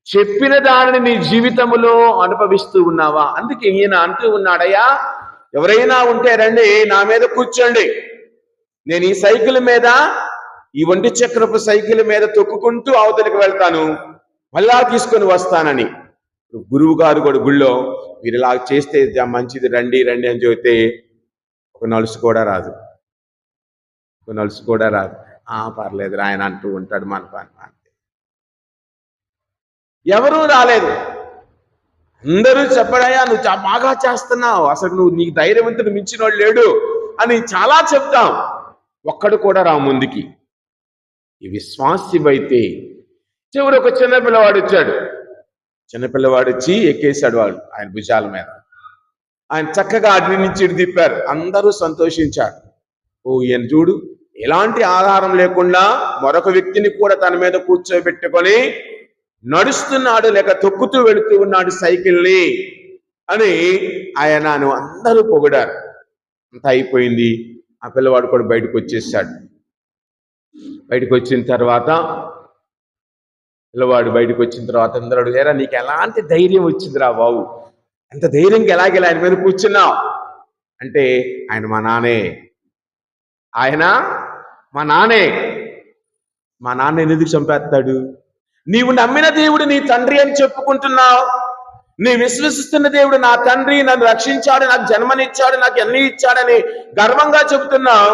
చెప్పిన దానిని నీ జీవితంలో అనుభవిస్తూ ఉన్నావా? అందుకే ఈయన అంటూ ఉన్నాడయ్యా, ఎవరైనా ఉంటే రండి, నా మీద కూర్చోండి, నేను ఈ సైకిల్ మీద, ఈ ఒంటి చక్రపు సైకిల్ మీద తొక్కుకుంటూ అవతలికి వెళ్తాను, మళ్ళా తీసుకొని వస్తానని. గురువు గారు కూడా గుళ్ళో మీరు ఇలా చేస్తే మంచిది, రండి రండి అని చెబితే ఒక నలుసు కూడా రాదు, ఒక నలుసు కూడా రాదు. పర్లేదు ఆయన అంటూ ఉంటాడు మన పని. ఎవరూ రాలేదు. అందరూ చెప్పడయ్యా నువ్వు బాగా చేస్తున్నావు, అసలు నువ్వు నీకు ధైర్యవంతుడు మించిన వాడు లేడు అని చాలా చెప్తాం. ఒక్కడు కూడా రా ముందుకి. ఈ విశ్వాసివైతే చివరి ఒక చిన్నపిల్లవాడు వచ్చాడు. చిన్నపిల్లవాడు వచ్చి ఎక్కేశాడు వాడు ఆయన భుజాల మీద. ఆయన చక్కగా అగ్ని నుంచి ఇటు తిప్పారు. అందరూ సంతోషించారు. ఈయన చూడు, ఎలాంటి ఆధారం లేకుండా మరొక వ్యక్తిని కూడా తన మీద కూర్చోబెట్టుకొని నడుస్తున్నాడు, లేక తొక్కుతూ వెళుతూ ఉన్నాడు సైకిల్ని అని ఆయనను అందరూ పొగిడారు. అంతా అయిపోయింది. ఆ పిల్లవాడు కూడా బయటకు వచ్చేసాడు. బయటకు వచ్చిన తర్వాత అందరూ అడిగారా, నీకు ఎలాంటి ధైర్యం వచ్చిందిరా బాబు, ఎంత ధైర్యంగా ఎలాగెలా ఆయన మీద కూర్చున్నావు అంటే, ఆయన మా నాన్నే, ఆయన మా నాన్నే. మా నాన్న ఎందుకు చంపేస్తాడు? నీవు నమ్మిన దేవుడు నీ తండ్రి అని చెప్పుకుంటున్నావు, నీ విశ్వసిస్తున్న దేవుడు నా తండ్రి, నన్ను రక్షించాడు, నాకు జన్మనిచ్చాడు, నాకు అన్ని ఇచ్చాడని గర్వంగా చెబుతున్నావు.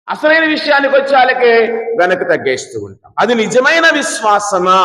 అసలైన విషయానికి వచ్చేళ్ళకే వెనక్కి తగ్గేస్తూ ఉంటాం. అది నిజమైన విశ్వాసమా?